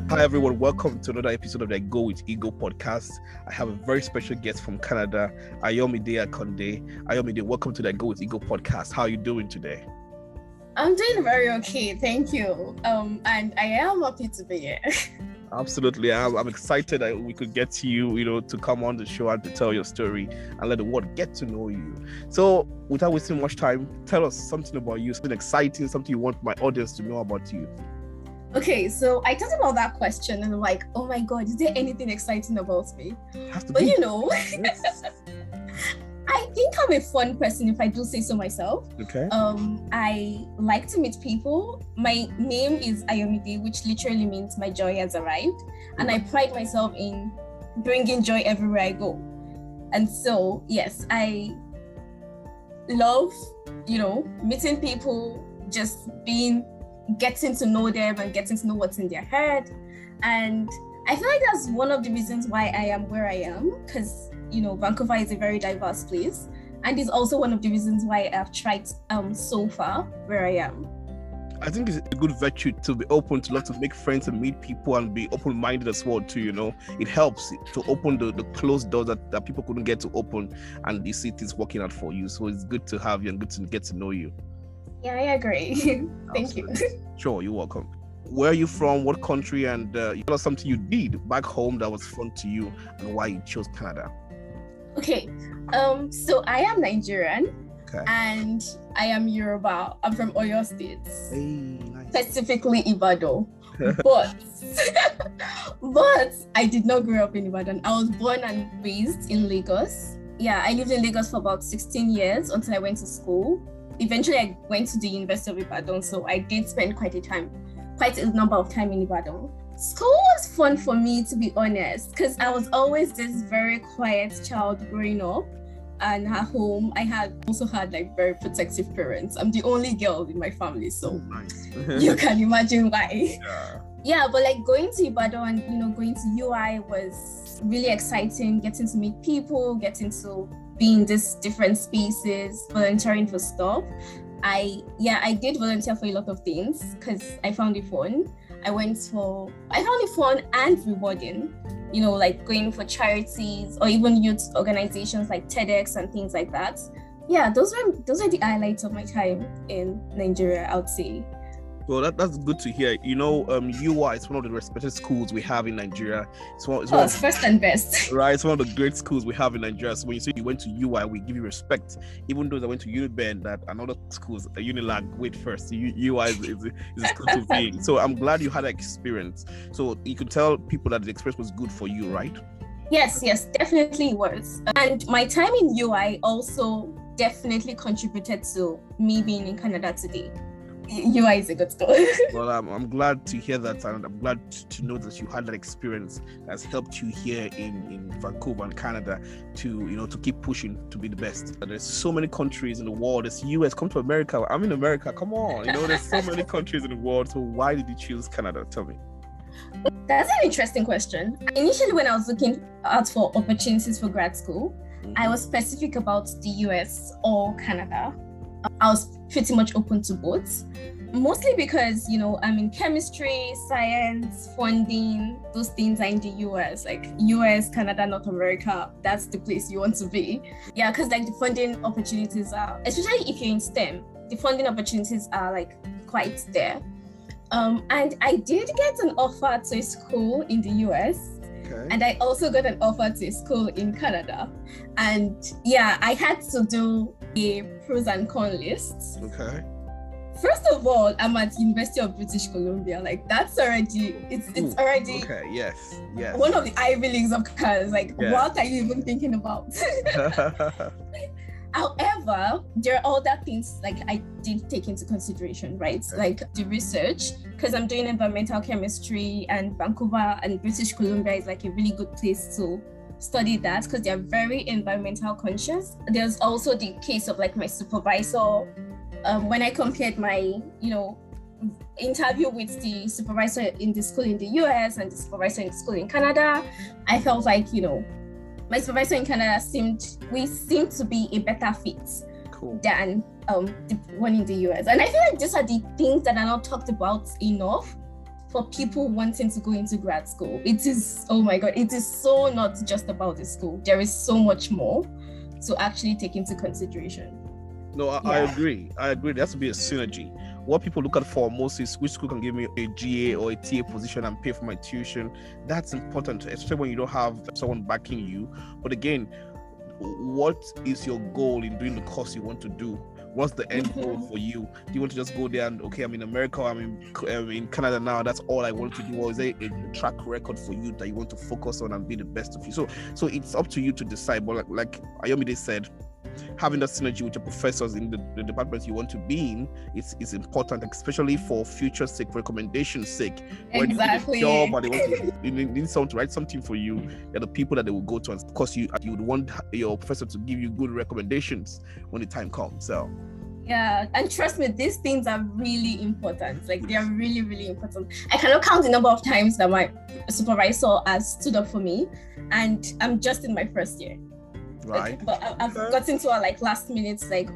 Hi everyone, welcome to another episode of the Go with Ego podcast. I have a very special guest from Canada, Ayomide Akande. Ayomide, welcome to the Go with Ego podcast. How are you doing today? I'm doing very okay, thank you. And I am happy to be here. Absolutely, I'm excited that we could get you, to come on the show and to tell your story and let the world get to know you. So, without wasting much time, tell us something about you, something exciting, something you want my audience to know about you. Okay, so I thought about that question and I'm like, oh my God, is there anything exciting about me? But yes. I think I'm a fun person if I do say so myself. Okay. I like to meet people. My name is Ayomide, which literally means my joy has arrived. And I pride myself in bringing joy everywhere I go. And so, yes, I love, meeting people, just getting to know them and getting to know what's in their head. And I feel like that's one of the reasons why I am where I am, because Vancouver is a very diverse place, and it's also one of the reasons why I've tried so far where I am. I think it's a good virtue to be open to make friends and meet people and be open-minded as well too. It helps to open the closed doors that people couldn't get to open, and you see things working out for you. So it's good to have you and good to get to know you. Yeah, I agree. Thank you. Sure, you're welcome. Where are you from? What country? And tell us something you did back home that was fun to you and why you chose Canada. Okay, so I am Nigerian, and I am Yoruba. I'm from Oyo State, nice. Specifically Ibadan. but I did not grow up in Ibadan. I was born and raised in Lagos. Yeah, I lived in Lagos for about 16 years until I went to school. Eventually, I went to the University of Ibadan, so I did spend quite a number of time in Ibadan. School was fun for me, to be honest, because I was always this very quiet child growing up. And at home, I also had very protective parents. I'm the only girl in my family, so nice. You can imagine why. Yeah, but going to Ibadan and going to UI was really exciting. Getting to meet people, getting to be in these different spaces, volunteering for stuff. I did volunteer for a lot of things because I found it fun. I found it fun and rewarding, going for charities or even youth organizations like TEDx and things like that. Yeah, those were the highlights of my time in Nigeria, I would say. Well, that's good to hear. UI is one of the respected schools we have in Nigeria. It's first and best. Right, it's one of the great schools we have in Nigeria. So when you say you went to UI, we give you respect. Even those that went to Uniben, that another schools, Unilag, wait first. UI is a school to be in. So I'm glad you had that experience. So you could tell people that the experience was good for you, right? Yes, definitely was. And my time in UI also definitely contributed to me being in Canada today. UI is a good school. Well, I'm glad to hear that, and I'm glad to know that you had that experience that's helped you here in Vancouver and Canada to keep pushing to be the best. There's so many countries in the world. There's US, come to America. I'm in America. Come on, there's so many countries in the world. So why did you choose Canada? Tell me. That's an interesting question. Initially, when I was looking out for opportunities for grad school, I was specific about the US or Canada. I was pretty much open to both, mostly because, I'm in chemistry, science, funding, those things are in the US, US, Canada, North America, that's the place you want to be. Yeah, because the funding opportunities are, especially if you're in STEM, the funding opportunities are quite there. And I did get an offer to a school in the US. Okay. And I also got an offer to a school in Canada. And yeah, I had to do a pros and cons list. Okay. First of all, I'm at University of British Columbia. That's already, it's already okay, yes. One of the Ivy Leagues of Canada. What are you even thinking about? However, there are other things I did take into consideration, right? The research, because I'm doing environmental chemistry, and Vancouver and British Columbia is a really good place to study that because they're very environmental conscious. There's also the case of my supervisor. When I compared my, interview with the supervisor in the school in the US and the supervisor in the school in Canada, I felt my supervisor in Canada seemed to be a better fit than the one in the US. And I feel like these are the things that are not talked about enough for people wanting to go into grad school. It is, oh my God, it is so not just about the school. There is so much more to actually take into consideration. No, I agree. There has to be a synergy. What people look at for most is which school can give me a GA or a TA position and pay for my tuition. That's important, especially when you don't have someone backing you. But again, what is your goal in doing the course you want to do? What's the end goal for you? Do you want to just go there and, okay, I'm in America, I'm in Canada now, that's all I want to do? Or is there a track record for you that you want to focus on and be the best of you? So it's up to you to decide. But like Ayomide said, having that synergy with your professors in the departments you want to be in is important, especially for future sake, for recommendation's sake. When Exactly. you need a job and you need someone to write something for you, they're the people that they will go to. And of course, you would want your professor to give you good recommendations when the time comes. So yeah, and trust me, these things are really important. Like, they are really, really important. I cannot count the number of times that my supervisor has stood up for me, and I'm just in my first year. Right. But I've gotten to her like last minute, like,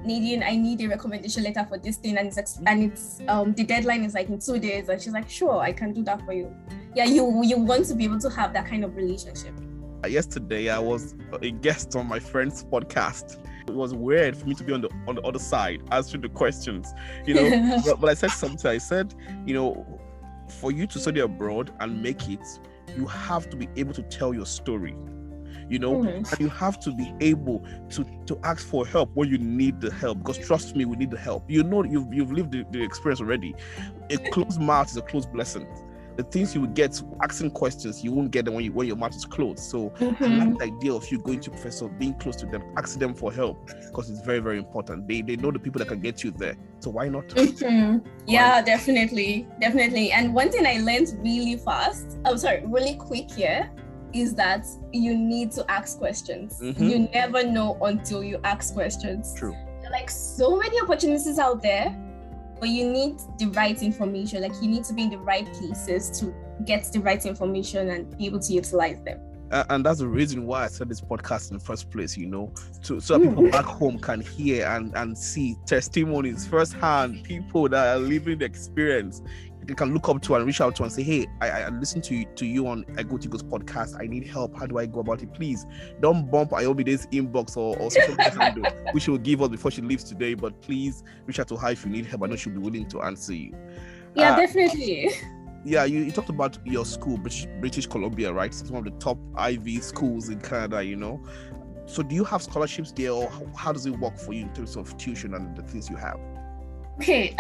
Nadine, I need a recommendation letter for this thing, and it's the deadline is like in 2 days, and she's like, sure, I can do that for you. Yeah, you want to be able to have that kind of relationship. Yesterday, I was a guest on my friend's podcast. It was weird for me to be on the other side answering the questions, but I said something. I said, for you to study abroad and make it, you have to be able to tell your story. And you have to be able to ask for help when you need the help, because trust me, we need the help. You've lived the experience already. A closed mouth is a closed blessing. The things you will get asking questions, you won't get them when your mouth is closed. So I like the idea of you going to professor, being close to them, asking them for help, because it's very, very important. They know the people that can get you there. So why not? Yeah, definitely. And one thing I learned really quick here is that you need to ask questions. You never know until you ask questions. True. There are like so many opportunities out there, but you need the right information. Like, you need to be in the right places to get the right information and be able to utilize them. And that's the reason why I started this podcast in the first place, so people back home can hear and see testimonies firsthand, people that are living the experience. They can look up to and reach out to and say, hey, I listen to you on I Go to Go's podcast. I need help. How do I go about it? Please don't bump Ayomide's inbox or social media handle, which she will give us before she leaves today. But please reach out to her if you need help. I know she'll be willing to answer you. Yeah, definitely. Yeah, you talked about your school, British Columbia, right? It's one of the top Ivy schools in Canada, So do you have scholarships there, or how does it work for you in terms of tuition and the things you have? Okay,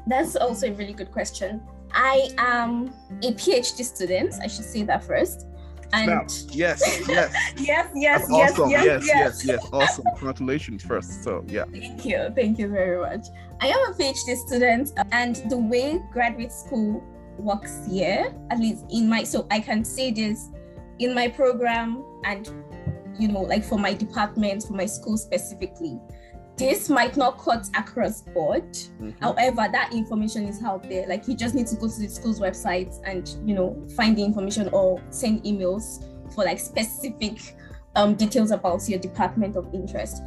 that's also a really good question. I am a PhD student. I should say that first. And yes. yes. Awesome. Yes. Awesome. Congratulations first. So yeah. Thank you very much. I am a PhD student, and the way graduate school works here, at least so I can say this in my program, and like for my department, for my school specifically. This might not cut across board. However, that information is out there. Like, you just need to go to the school's website and, find the information or send emails for like specific details about your department of interest.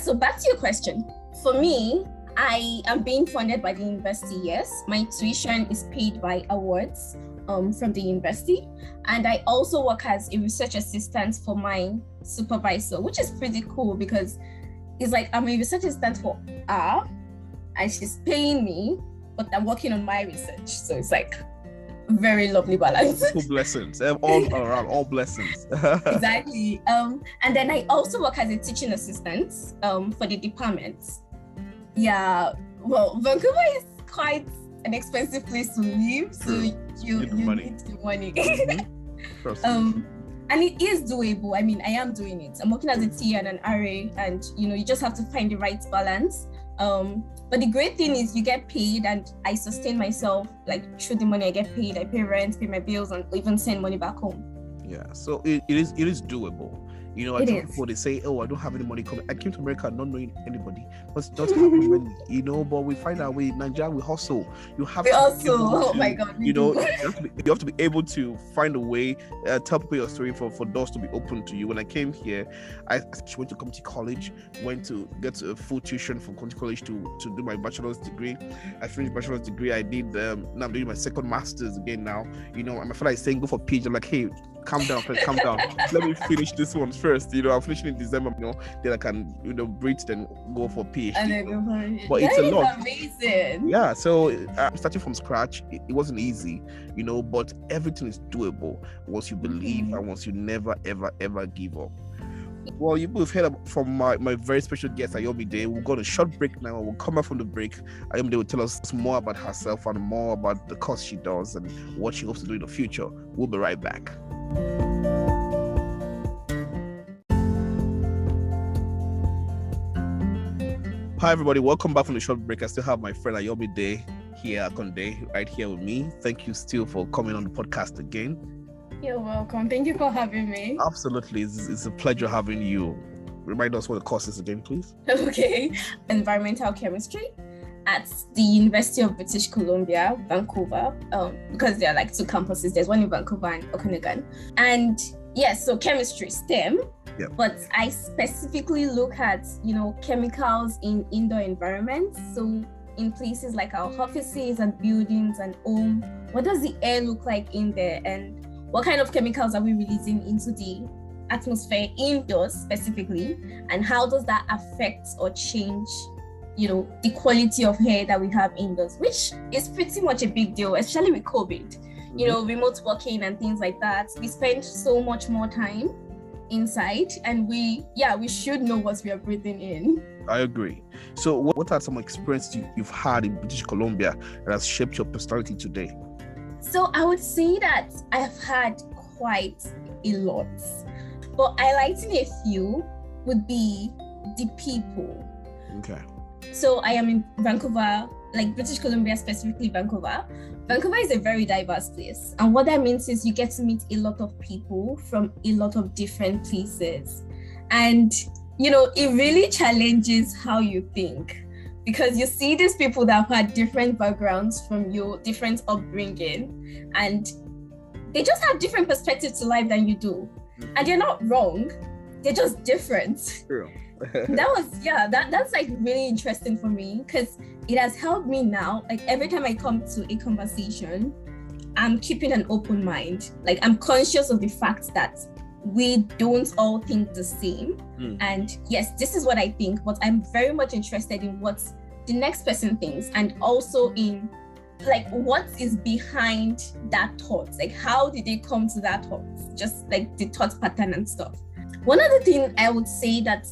So back to your question. For me, I am being funded by the university, yes. My tuition is paid by awards from the university. And I also work as a research assistant for my supervisor, which is pretty cool, because it's like I'm a research assistant for her, and she's paying me, but I'm working on my research. So it's like very lovely balance. Two blessings, all around, all blessings. Exactly. And then I also work as a teaching assistant for the department. Yeah, well, Vancouver is quite an expensive place to live, so you need the money. And it is doable. I mean, I am doing it. I'm working as a TA and an RA, and you just have to find the right balance. But the great thing is you get paid, and I sustain myself like through the money I get paid. I pay rent, pay my bills, and even send money back home. Yeah, so it is doable. You know, I tell people, they say, oh, I don't have any money coming. I came to America not knowing anybody, but not having money, you know, but we find our way. In Nigeria, we hustle. You have my God. You know, you have to be able to find a way, tell people your story for doors to be open to you. When I came here, I went to community college, went to get a full tuition from community college to do my bachelor's degree. I finished bachelor's degree. I did, now I'm doing my second master's again now. You know, my father is saying, go for PhD. I'm like, hey, calm down, friend, calm down. Let me finish this one first. You know, I'm finishing in December, you know, then I can, you know, breathe, then go for PhD. And then go for it. But it's a lot. Amazing. Yeah, so I'm starting from scratch. It wasn't easy, you know, but everything is doable once you believe and once you never, ever, ever give up. Well, you both heard from my very special guest, Ayomide. We'll go on a short break now. We'll come back from the break. Ayomide will tell us more about herself and more about the course she does and what she hopes to do in the future. We'll be right back. Hi, everybody. Welcome back from the short break. I still have my friend Ayomide Akande right here with me. Thank you still for coming on the podcast again. You're welcome. Thank you for having me. Absolutely. It's a pleasure having you. Remind us what the course is again, please. Okay. Environmental chemistry at the University of British Columbia, Vancouver, because there are like two campuses. There's one in Vancouver and Okanagan. And yes, so chemistry, STEM. Yep. But I specifically look at, you know, chemicals in indoor environments. So in places like our offices and buildings and home, what does the air look like in there? And what kind of chemicals are we releasing into the atmosphere indoors specifically? And how does that affect or change, you know, the quality of air that we have indoors, which is pretty much a big deal, especially with COVID, you know, remote working and things like that. We spend so much more time inside and we should know what we are breathing in. I agree. So what are some experiences you've had in British Columbia that has shaped your personality today? So I would say that I've had quite a lot, but highlighting a few would be the people. Okay. So I am in Vancouver, like British Columbia, specifically Vancouver. Vancouver is a very diverse place. And what that means is you get to meet a lot of people from a lot of different places. And, you know, it really challenges how you think, because you see these people that have had different backgrounds from you, different upbringing, and they just have different perspectives to life than you do. And they're not wrong, they're just different. True. That's like really interesting for me, because it has helped me now. Like every time I come to a conversation, I'm keeping an open mind. Like I'm conscious of the fact that we don't all think the same. And yes, this is what I think, but I'm very much interested in what the next person thinks, and also in like what is behind that thought. Like how did they come to that thought? Just like the thought pattern and stuff. One other thing I would say that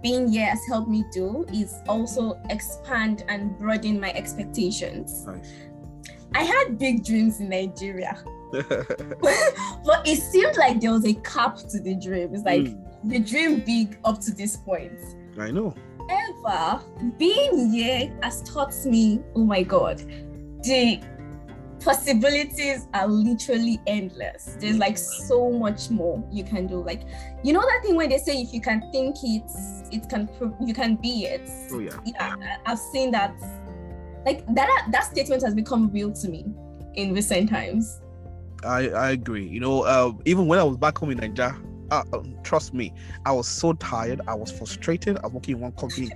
being here has helped me do is also expand and broaden my expectations. Nice. I had big dreams in Nigeria, but it seemed like there was a cap to the dream. It's like the dream big up to this point. I know. However, being here has taught me, oh my God, the possibilities are literally endless. There's like so much more you can do. Like, you know that thing when they say if you can think it, you can be it. Oh yeah. Yeah, I've seen that. Like that statement has become real to me in recent times. I agree. You know, even when I was back home in Nigeria, trust me, I was so tired. I was frustrated. I was working in one company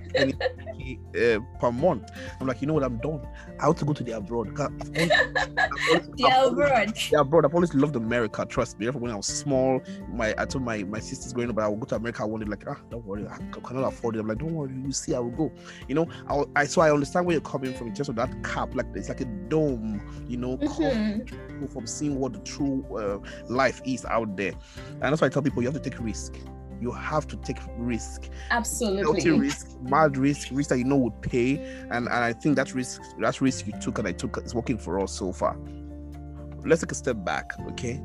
per month. I'm like, you know what? I'm done. I have to go to the abroad. I've always loved America. Trust me. When I was small, I told my sisters growing up, I would go to America. I wanted like, don't worry, I cannot afford it. I'm like, don't worry, you see, I will go. You know, so I understand where you're coming from in terms of that cap. Like it's like a dome. You know, from seeing what the true life is out there. And that's why I tell people you have to take risk. You have to take risk. Absolutely. Healthy risk, mad risk that you know would pay. And I think that risk you took and I took is working for us so far. Let's take a step back, okay?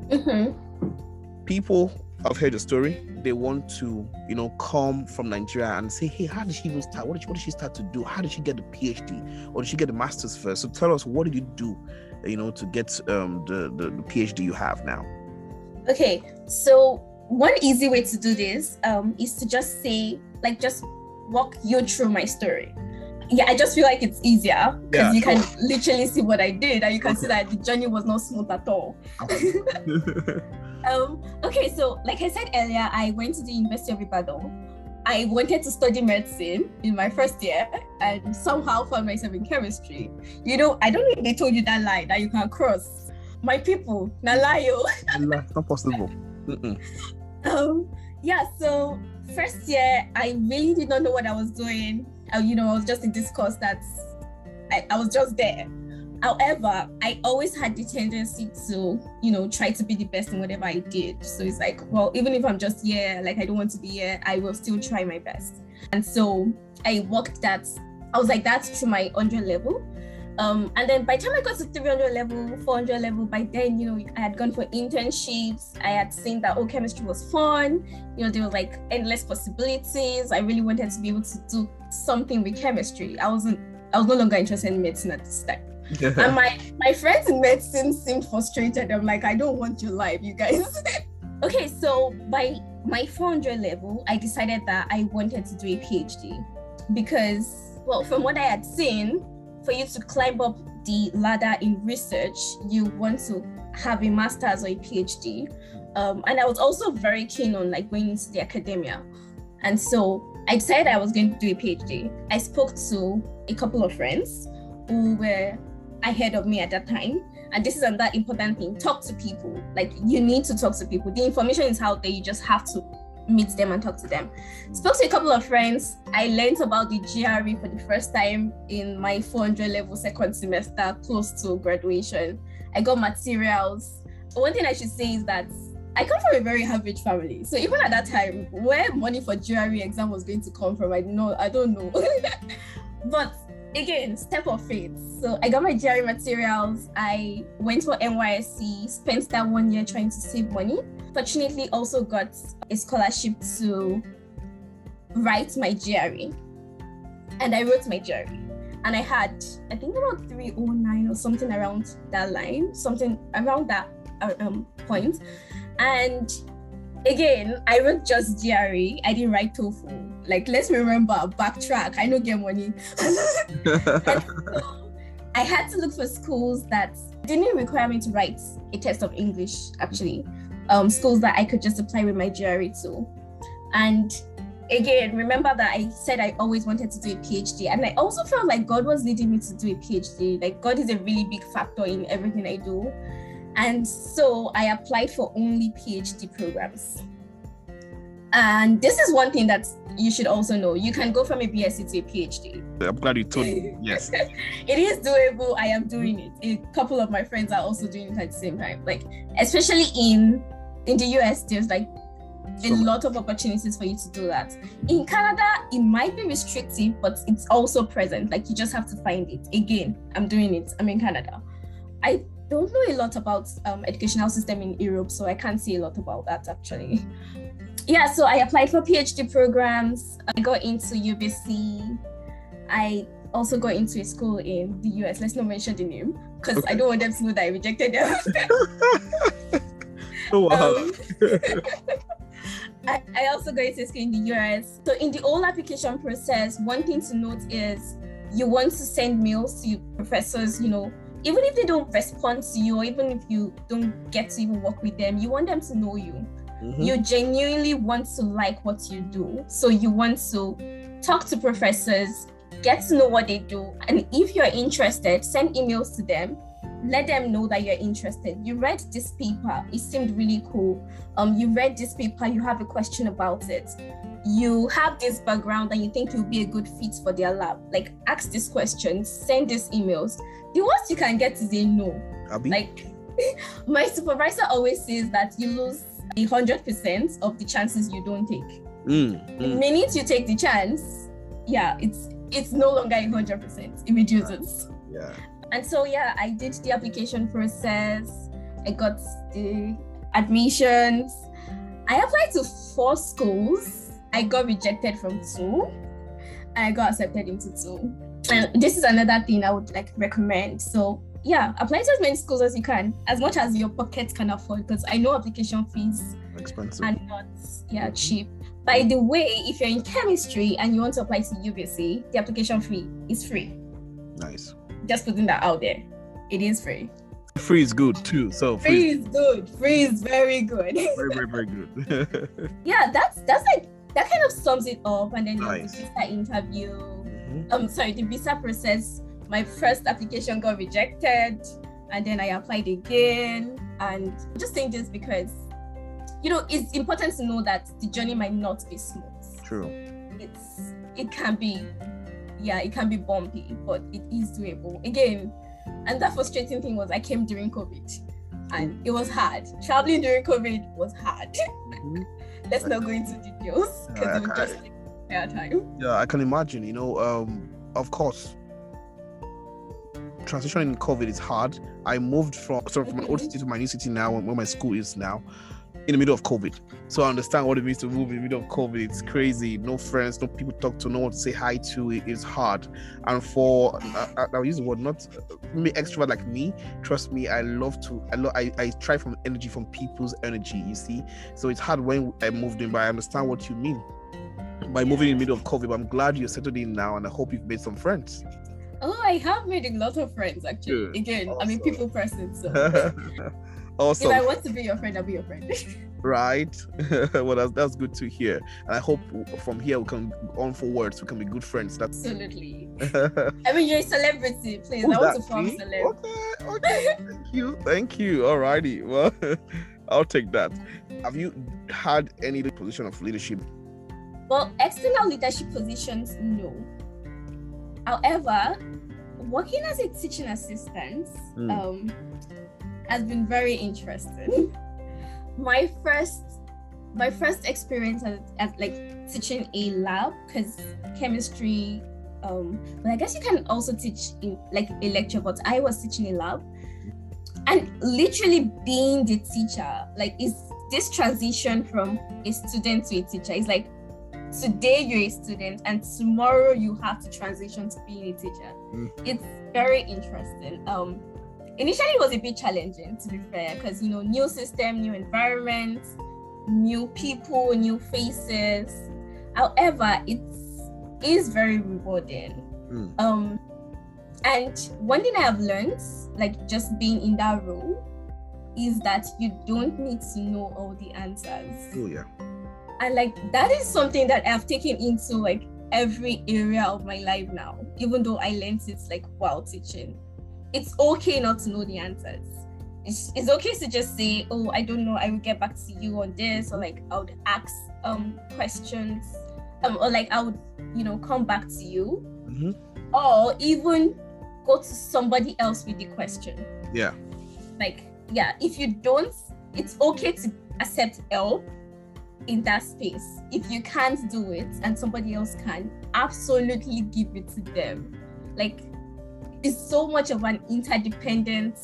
People have heard the story. They want to, you know, come from Nigeria and say, hey, how did she even start? What did she start to do? How did she get the PhD? Or did she get the master's first? So tell us, what did you do, you know, to get the PhD you have now? Okay, so one easy way to do this is to just say, like, just walk you through my story. Yeah, I just feel like it's easier because you can literally see what I did, and you can see that the journey was not smooth at all. Okay, so like I said earlier, I went to the University of Ibadan. I wanted to study medicine in my first year and somehow found myself in chemistry. You know, I don't know if they told you that line that you can cross. My people, nalayo. It's not possible. Yeah, so first year, I really did not know what I was doing. You know, I was just in this course that I was just there. However, I always had the tendency to, you know, try to be the best in whatever I did. So it's like, well, even if I'm just here, like I don't want to be here, I will still try my best. And so I worked that, I was like that to my 100 level. And then by the time I got to 300 level, 400 level, by then, you know, I had gone for internships. I had seen that, oh, chemistry was fun. You know, there was like endless possibilities. I really wanted to be able to do something with chemistry. I was no longer interested in medicine at this time. And my friends in medicine seemed frustrated. I'm like, I don't want your life, you guys. Okay, so by my 400 level, I decided that I wanted to do a PhD because, well, from what I had seen, for you to climb up the ladder in research, you want to have a master's or a PhD. And I was also very keen on like going into the academia. And so I decided I was going to do a PhD. I spoke to a couple of friends who were ahead of me at that time. And this is another important thing. Talk to people. Like, you need to talk to people. The information is out there. You just have to meet them and talk to them. Spoke to a couple of friends. I learned about the GRE for the first time in my 400 level second semester, close to graduation. I got materials. One thing I should say is that I come from a very average family. So even at that time, where money for GRE exam was going to come from, I don't know. But again, step of faith. So I got my GRE materials. I went for NYSC, spent that 1 year trying to save money. Fortunately, also got a scholarship to write my GRE. And I wrote my GRE. And I had, I think about 309 or something around that line, something around that point. And again, I wrote just GRE. I didn't write TOEFL. Like, let's remember, backtrack. I don't get money. So I had to look for schools that didn't require me to write a test of English, actually. Schools that I could just apply with my GRE to. And again, remember that I said I always wanted to do a PhD. And I also felt like God was leading me to do a PhD. Like, God is a really big factor in everything I do. And so I applied for only PhD programs. And this is one thing that you should also know. You can go from a BSc to a PhD. I'm glad you told me. Yes. It is doable. I am doing it. A couple of my friends are also doing it at the same time. Like, especially in the US, there's like a lot of opportunities for you to do that. In Canada, it might be restrictive, but it's also present. Like, you just have to find it. Again, I'm doing it. I'm in Canada. I don't know a lot about educational system in Europe, so I can't say a lot about that actually. Yeah, so I applied for PhD programs. I got into UBC. I also got into a school in the US. Let's not mention the name because I don't want them to know that I rejected them. Oh, wow. I also got into a school in the US. So in the whole application process, one thing to note is you want to send mails to your professors, you know, even if they don't respond to you or even if you don't get to even work with them, you want them to know you. Mm-hmm. You genuinely want to like what you do. So you want to talk to professors, get to know what they do. And if you're interested, send emails to them. Let them know that you're interested. You read this paper, it seemed really cool. You read this paper, you have a question about it. You have this background and you think you'll be a good fit for their lab. Like, ask these questions, send these emails. The worst you can get is a no. Abby? Like, my supervisor always says that you lose 100% of the chances you don't take. The minute you take the chance, yeah, it's no longer 100%. It reduces. Yeah. And so, yeah, I did the application process. I got the admissions. I applied to 4 schools. I got rejected from 2. And I got accepted into 2. And this is another thing I would like recommend. So, yeah, apply to as many schools as you can, as much as your pocket can afford, because I know application fees expensive and not cheap. By the way, if you're in chemistry and you want to apply to UBC, the application fee is free. Nice. Just putting that out there. It is free. Free is good too. So free is good. Free is very good. Very, very, very good. Yeah, that's like that kind of sums it up. And then Nice. the visa interview. The visa process. My first application got rejected, and then I applied again. And I just think this because, it's important to know that the journey might not be smooth. True. It can be bumpy, but it is doable. Again, and that frustrating thing was I came during COVID, and it was hard. Traveling during COVID was hard. Let's not go into details because it was just like spare time. Yeah, I can imagine. Of course, transitioning in COVID is hard. I moved from my old city to my new city now, where my school is now, in the middle of COVID. So I understand what it means to move in the middle of COVID. It's crazy. No friends, no people to talk to, no one to say hi to. It is hard. And for I'll use the word, not me extrovert like me. Trust me, I try from energy from people's energy. You see, so it's hard when I moved in, but I understand what you mean by moving in the middle of COVID. But I'm glad you're settled in now, and I hope you've made some friends. Oh, I have made a lot of friends actually. Good. Again, awesome. I'm a people person, so awesome. If I want to be your friend, I'll be your friend. Right. Well, that's good to hear. And I hope from here we can go on forwards. We can be good friends. Absolutely. I mean, you're a celebrity. Please, I want to form celeb. Okay. Thank you. Alrighty. Well, I'll take that. Have you had any position of leadership? Well, external leadership positions, no. However, working as a teaching assistant has been very interesting. My first experience as like teaching a lab, because chemistry, but I guess you can also teach in like a lecture, but I was teaching a lab, and literally being the teacher, like, is this transition from a student to a teacher. It's like, today you're a student and tomorrow you have to transition to being a teacher. It's very interesting. Initially it was a bit challenging, to be fair, because new system, new environment, new people, new faces. However, it is very rewarding. And one thing I have learned, like just being in that role, is that you don't need to know all the answers. Oh yeah. And like that is something that I've taken into like every area of my life now, even though I learned it like while teaching. It's okay not to know the answers. It's okay to just say, oh, I don't know, I will get back to you on this, or like I would ask questions, or like I would come back to you, or even go to somebody else with the question. Yeah. Like, yeah, if you don't, it's okay to accept help in that space. If you can't do it and somebody else can, absolutely give it to them. Like, it's so much of an interdependent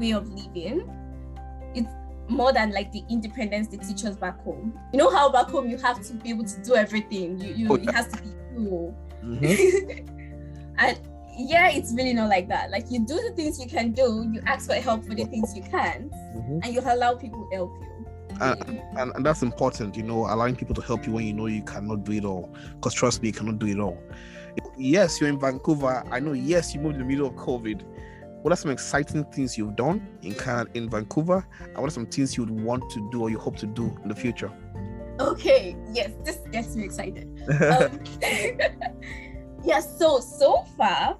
way of living. It's more than like the independence they teach us back home. You know how back home you have to be able to do everything. It has to be you. And yeah, it's really not like that. Like, you do the things you can do, you ask for help for the things you can't, and you allow people to help you. And that's important, allowing people to help you when you cannot do it all. Because trust me, you cannot do it all. Yes, you're in Vancouver. I know, yes, you moved in the middle of COVID. What are some exciting things you've done in Canada, in Vancouver? And what are some things you would want to do or you hope to do in the future? Okay, yes, this gets me excited. So far,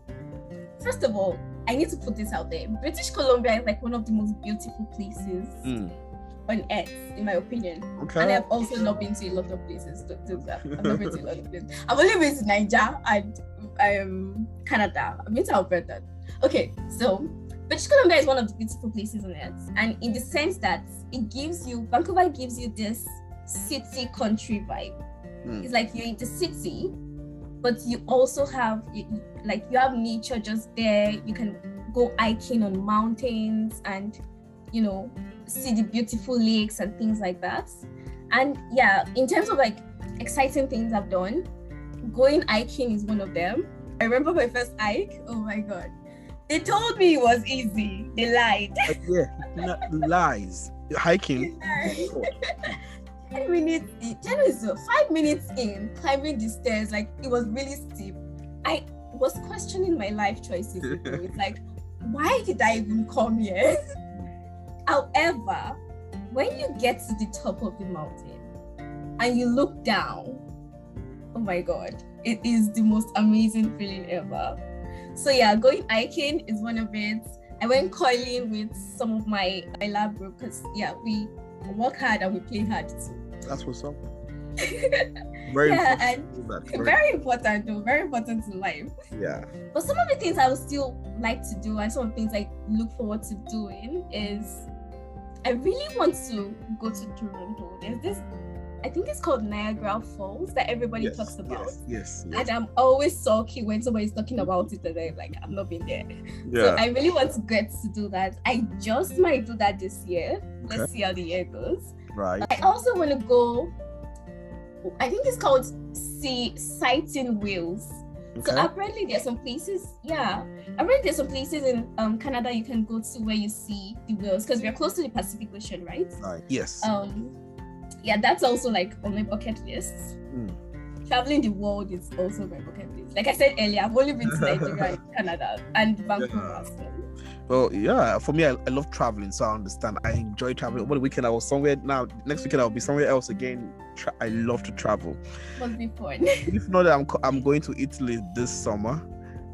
first of all, I need to put this out there. British Columbia is like one of the most beautiful places on earth, in my opinion. Okay. And I've also not been to a lot of places. I've not been to a lot of places. I've only been to Nigeria and Canada. I've been to Alberta. Okay, so British Columbia is one of the beautiful places on earth, and in the sense that Vancouver gives you this city country vibe. It's like you're in the city, but you also have you have nature just there. You can go hiking on mountains and see the beautiful lakes and things like that. And yeah, in terms of like exciting things I've done, going hiking is one of them. I remember my first hike. Oh my god, they told me it was easy. They lied. Yeah, lies. Hiking. 10 minutes in, 10 minutes, 5 minutes in, climbing the stairs, like it was really steep. I was questioning my life choices. It's like, why did I even come here? However, when you get to the top of the mountain and you look down, oh my God, it is the most amazing feeling ever. So yeah, going hiking is one of it. I went curling with some of my lab group because yeah, we work hard and we play hard too. That's what's up. Very important though, very important in life. Yeah. But some of the things I would still like to do and some of the things I look forward to doing is I really want to go to Toronto. There's this, I think it's called Niagara Falls that everybody talks about. Yes. And I'm always sulky when somebody's talking about it and I'm like, I've not been there. Yeah. So I really want to get to do that. I just might do that this year. Okay. Let's see how the year goes. Right. I also want to go, I think it's called Sighting Whales. Okay. So apparently there's some places, in Canada you can go to where you see the whales because we're close to the Pacific Ocean, right? Right. Yes. Yeah, that's also like on my bucket list. Traveling the world is also my bucket list. Like I said earlier, I've only been to Nigeria, Canada, and Vancouver. Yeah. Well, yeah, for me, I love traveling, so I understand. I enjoy traveling. Over the weekend, I was somewhere. Now, next weekend, I'll be somewhere else again. I love to travel. Must be fun. If not, I'm going to Italy this summer.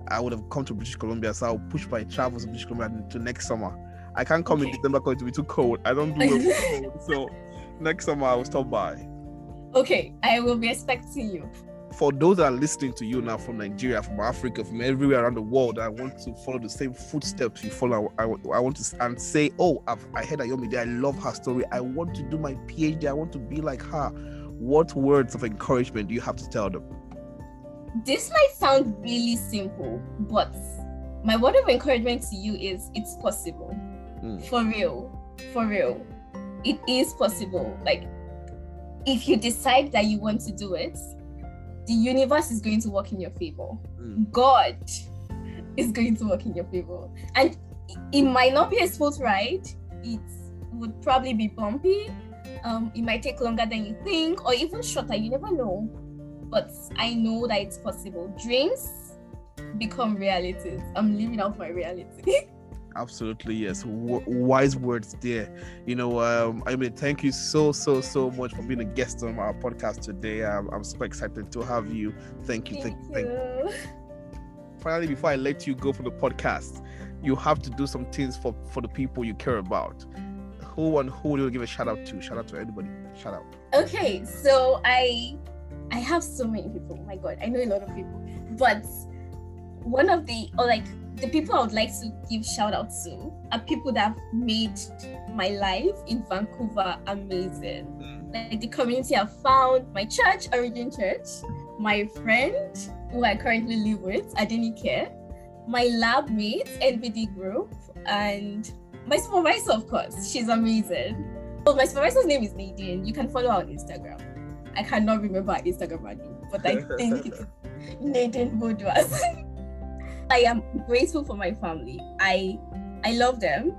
I would have come to British Columbia, so I'll push my travels to British Columbia to next summer. I can't come in December because it will be too cold. I don't do it cold, so next summer I will stop by. Okay, I will be expecting you. For those that are listening to you now from Nigeria, from Africa, from everywhere around the world, I want to follow the same footsteps you follow. I want to and say, oh, I heard Ayomide. I love her story. I want to do my PhD. I want to be like her. What words of encouragement do you have to tell them? This might sound really simple, but my word of encouragement to you is it's possible. For real. It is possible. Like, if you decide that you want to do it, the universe is going to work in your favor. God is going to work in your favor. And it might not be a smooth ride. It would probably be bumpy. It might take longer than you think, or even shorter. You never know. But I know that it's possible. Dreams become realities. I'm living out my reality. Absolutely, yes. Wise words there. You know, I mean, thank you so much for being a guest on our podcast today. I'm super excited to have you. Thank you. Finally, before I let you go for the podcast, you have to do some things for the people you care about. Who do you give a shout out to? Shout out to anybody. Shout out. Okay, so I have so many people. Oh my God, I know a lot of people, but one of the people I would like to give shout out to are people that have made my life in Vancouver amazing. Like the community I've found, my church, Origin Church, my friend who I currently live with, Adenike, my lab mate, NBD group, and my supervisor, of course. She's amazing. Well, my supervisor's name is Nadine. You can follow her on Instagram. I cannot remember her Instagram handle, but I think it's Nadine Boudouas. I am grateful for my family. I love them.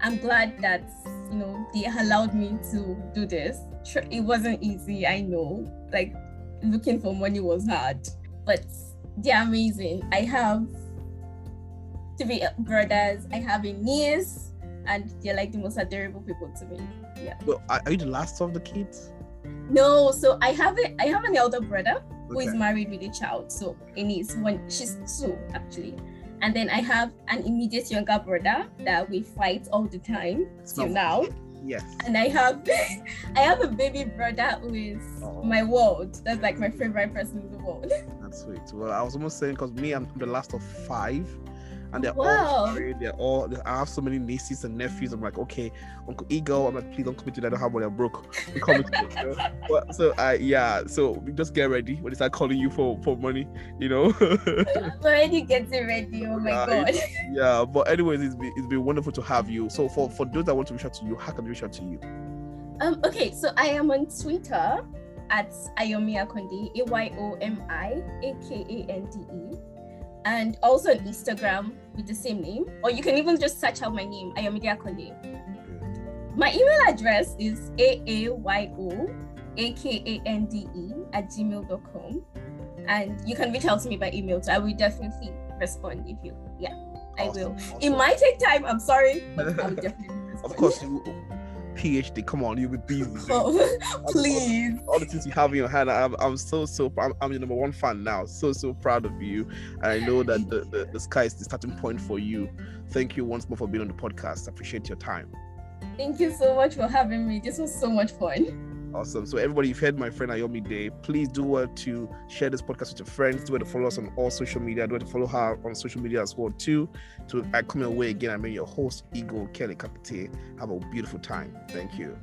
I'm glad that, you know, they allowed me to do this. It wasn't easy, I know. Like, looking for money was hard, but they're amazing. I have 3 brothers. I have a niece, and they're like the most adorable people to me. Yeah. Well, are you the last of the kids? No, so I have an elder brother who is married with a child. So she's 2 actually. And then I have an immediate younger brother that we fight all the time till now. Yes. And I have a baby brother who is my world. That's like my favorite person in the world. That's sweet. Well, I was almost saying because I'm the last of 5. And they're all married. I have so many nieces and nephews. I'm like, okay, Uncle Ego. I'm like, please don't commit to that. I don't have money. I'm broke. So we just get ready when they start calling you for money, you know. I'm already getting ready. Oh my God. Yeah, but anyways, it's been wonderful to have you. So for those that want to reach out to you, how can they reach out to you? Okay, so I am on Twitter at Ayomide Akande, AYOMIAKANDE. And also on Instagram with the same name, or you can even just search out my name, Ayomide Akande. My email address is aayoakande@gmail.com, and you can reach out to me by email. So I will definitely respond if you. Yeah, I will. Awesome. It might take time. I'm sorry, but I will definitely respond. Of course, you. PhD, come on, you'll be busy. Oh, please. All the things you have in your hand, I'm your number one fan now. So proud of you. And I know that the sky is the starting point for you. Thank you once more for being on the podcast. I appreciate your time. Thank you so much for having me. This was so much fun. Awesome. So everybody, you've heard my friend Ayomide. Please do well to share this podcast with your friends. Do well to follow us on all social media. Do well to follow her on social media as well too. I come your way again. I'm your host, Eagle Kelly Kapite. Have a beautiful time. Thank you.